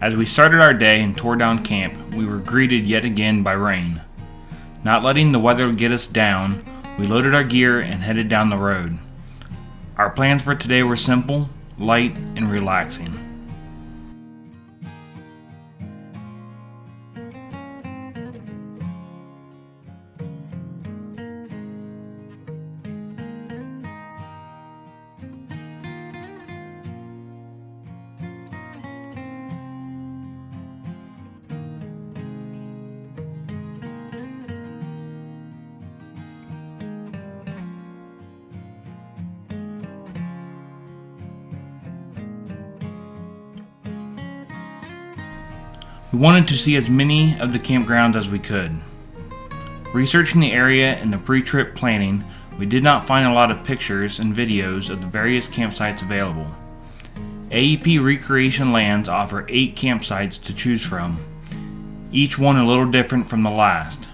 As we started our day and tore down camp, we were greeted yet again by rain. Not letting the weather get us down, we loaded our gear and headed down the road. Our plans for today were simple, light, and relaxing. We wanted to see as many of the campgrounds as we could. Researching the area and the pre-trip planning, we did not find a lot of pictures and videos of the various campsites available. AEP ReCreation Lands offer 8 campsites to choose from, each one a little different from the last.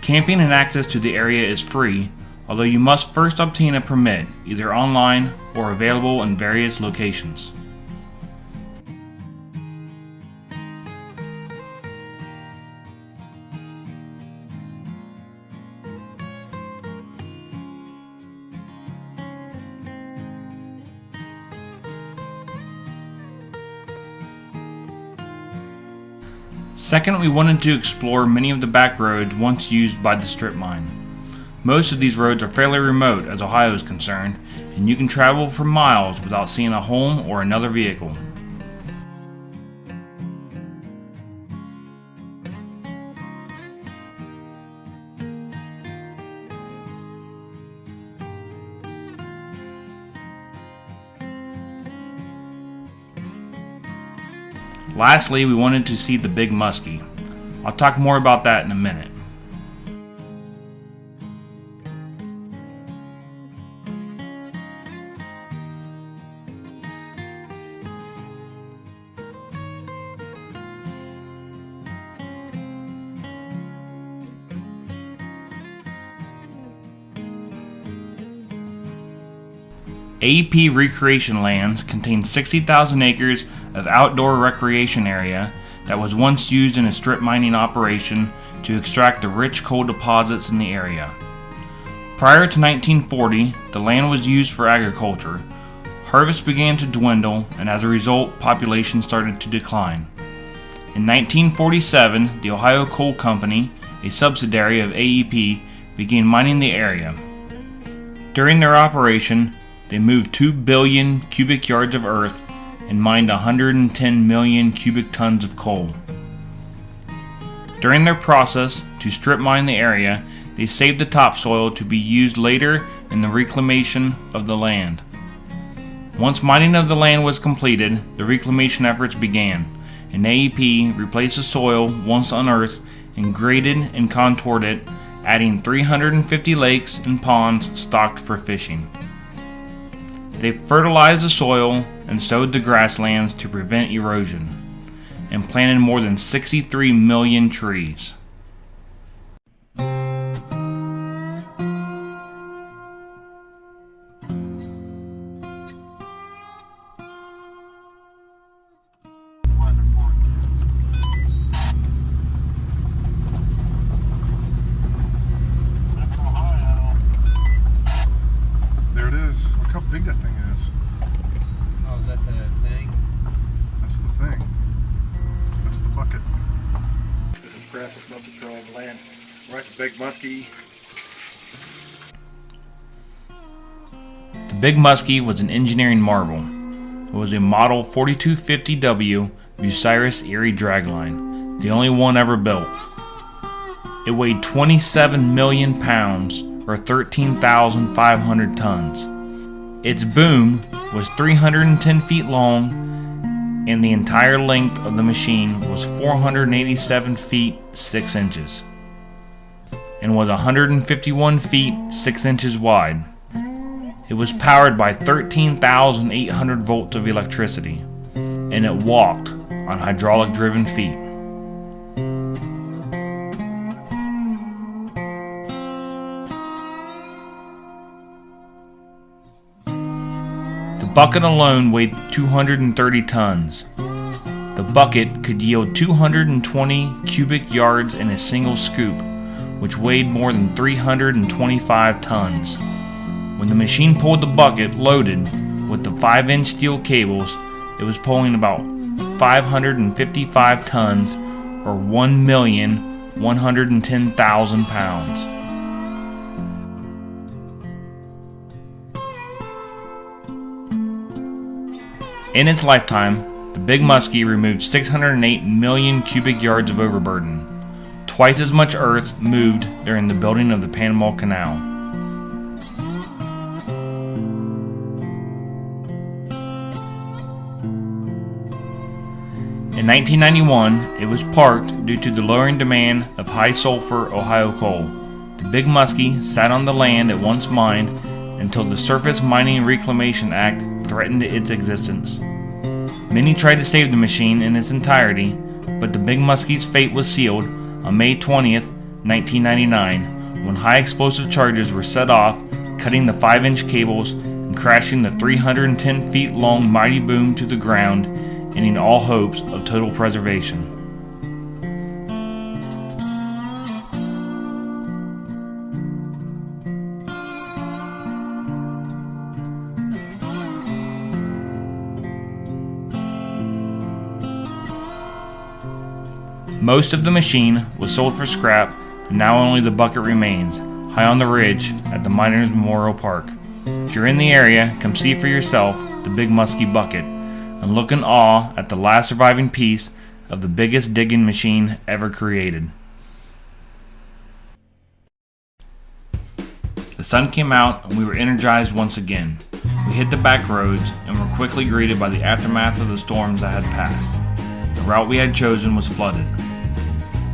Camping and access to the area is free, although you must first obtain a permit, either online or available in various locations. Second, we wanted to explore many of the back roads once used by the strip mine. Most of these roads are fairly remote as Ohio is concerned, and you can travel for miles without seeing a home or another vehicle. Lastly, we wanted to see the Big Muskie. I'll talk more about that in a minute. AEP ReCreation Lands contains 60,000 acres of outdoor recreation area that was once used in a strip mining operation to extract the rich coal deposits in the area. Prior to 1940, the land was used for agriculture. Harvest began to dwindle, and as a result, population started to decline. In 1947, the Ohio Coal Company, a subsidiary of AEP, began mining the area. During their operation, they moved 2 billion cubic yards of earth and mined 110 million cubic tons of coal. During their process to strip mine the area, they saved the topsoil to be used later in the reclamation of the land. Once mining of the land was completed, the reclamation efforts began, and AEP replaced the soil once unearthed and graded and contoured it, adding 350 lakes and ponds stocked for fishing. They fertilized the soil and sowed the grasslands to prevent erosion, and planted more than 63 million trees. There it is. Look how big that thing is. Oh, is that the thing? That's the thing. That's the bucket. This is Grass with Rustic Overland. We're at the Big Muskie. The Big Muskie was an engineering marvel. It was a Model 4250W Bucyrus Erie dragline, the only one ever built. It weighed 27 million pounds, or 13,500 tons. Its boom was 310 feet long, and the entire length of the machine was 487 feet 6 inches, and was 151 feet 6 inches wide. It was powered by 13,800 volts of electricity, and it walked on hydraulic driven feet. The bucket alone weighed 230 tons. The bucket could yield 220 cubic yards in a single scoop, which weighed more than 325 tons. When the machine pulled the bucket loaded with the 5-inch steel cables, it was pulling about 555 tons or 1,110,000 pounds. In its lifetime, the Big Muskie removed 608 million cubic yards of overburden, twice as much earth moved during the building of the Panama Canal. In 1991, it was parked due to the lowering demand of high-sulfur Ohio coal. The Big Muskie sat on the land it once mined until the Surface Mining Reclamation Act threatened its existence. Many tried to save the machine in its entirety, but the Big Muskie's fate was sealed on May 20th, 1999, when high explosive charges were set off, cutting the 5-inch cables and crashing the 310 feet long mighty boom to the ground, ending all hopes of total preservation. Most of the machine was sold for scrap, and now only the bucket remains, high on the ridge at the Miners Memorial Park. If you're in the area, come see for yourself the Big Muskie bucket, and look in awe at the last surviving piece of the biggest digging machine ever created. The sun came out and we were energized once again. We hit the back roads and were quickly greeted by the aftermath of the storms that had passed. The route we had chosen was flooded.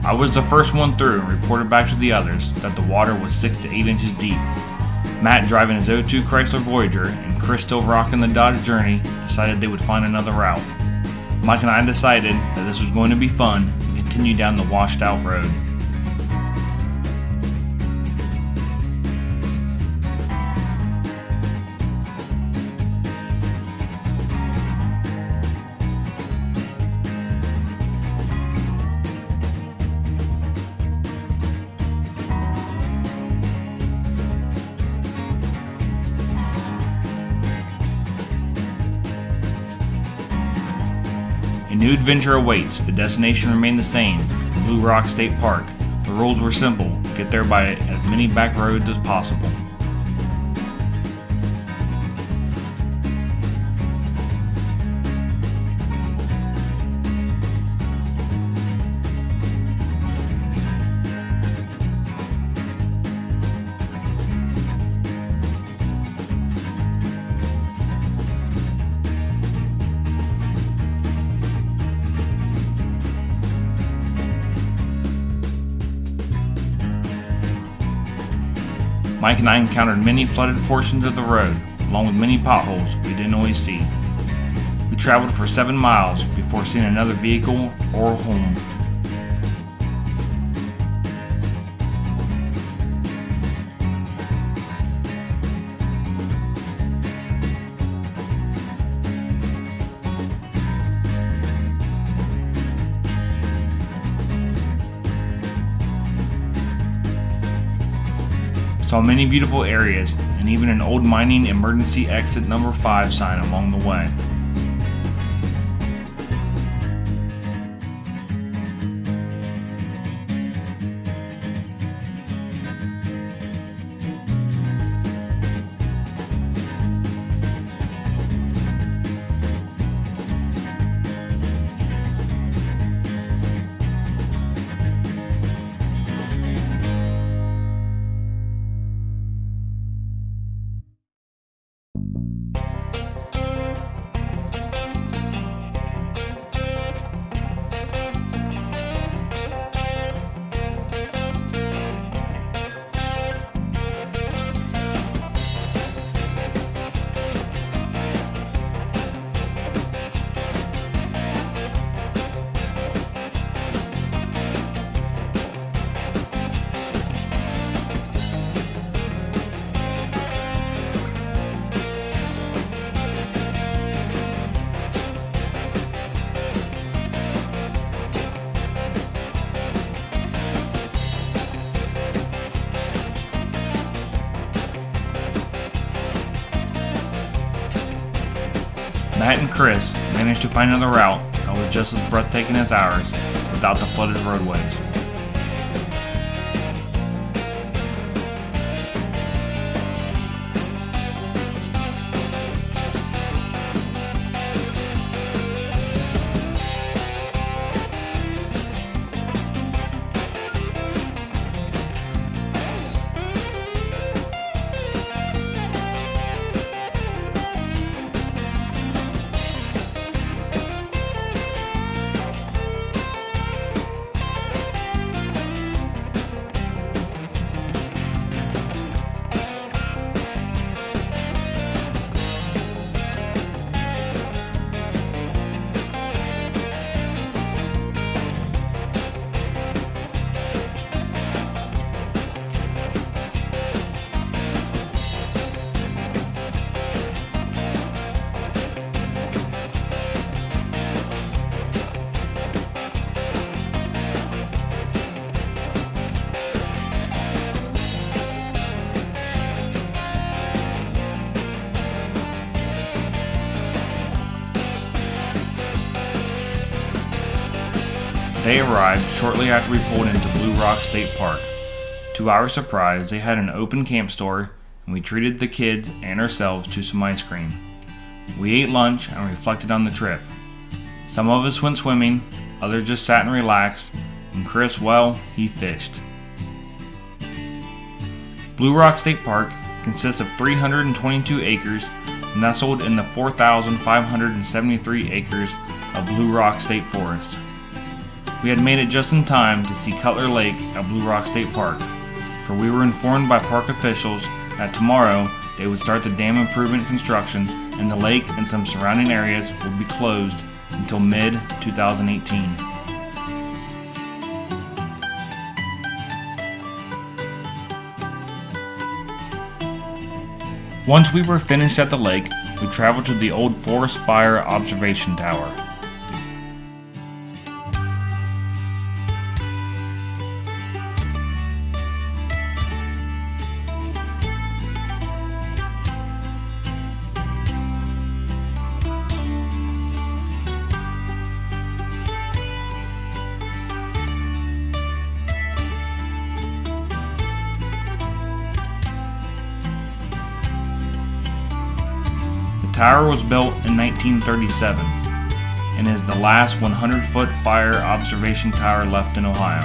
I was the first one through and reported back to the others that the water was 6 to 8 inches deep. Matt, driving his 02 Chrysler Voyager, and Chris, still rocking the Dodge Journey, decided they would find another route. Mike and I decided that this was going to be fun and continued down the washed out road. A new adventure awaits. The destination remained the same, Blue Rock State Park. The rules were simple: get there by as many back roads as possible. Mike and I encountered many flooded portions of the road, along with many potholes we didn't always see. We traveled for 7 miles before seeing another vehicle or home. Saw many beautiful areas, and even an old mining emergency exit number 5 sign along the way. Matt and Chris managed to find another route that was just as breathtaking as ours without the flooded roadways. They arrived shortly after we pulled into Blue Rock State Park. To our surprise, they had an open camp store, and we treated the kids and ourselves to some ice cream. We ate lunch and reflected on the trip. Some of us went swimming, others just sat and relaxed, and Chris, well, he fished. Blue Rock State Park consists of 322 acres, nestled in the 4,573 acres of Blue Rock State Forest. We had made it just in time to see Cutler Lake at Blue Rock State Park, for we were informed by park officials that tomorrow they would start the dam improvement construction and the lake and some surrounding areas would be closed until mid-2018. Once we were finished at the lake, we traveled to the old forest fire observation tower. The tower was built in 1937 and is the last 100-foot fire observation tower left in Ohio.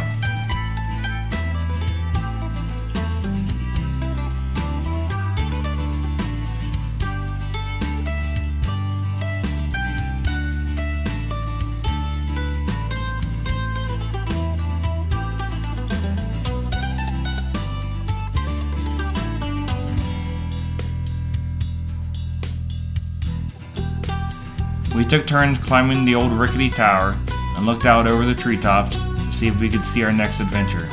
We took turns climbing the old rickety tower and looked out over the treetops to see if we could see our next adventure.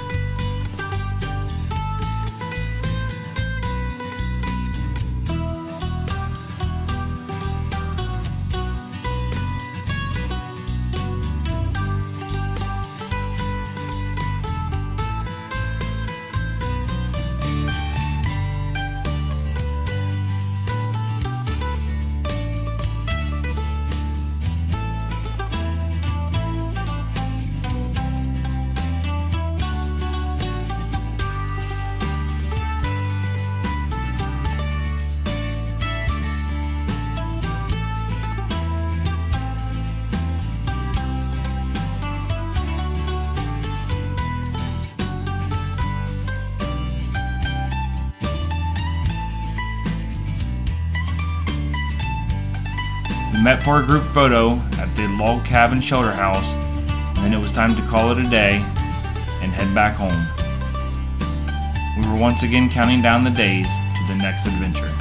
We met for a group photo at the log cabin shelter house, and then it was time to call it a day and head back home. We were once again counting down the days to the next adventure.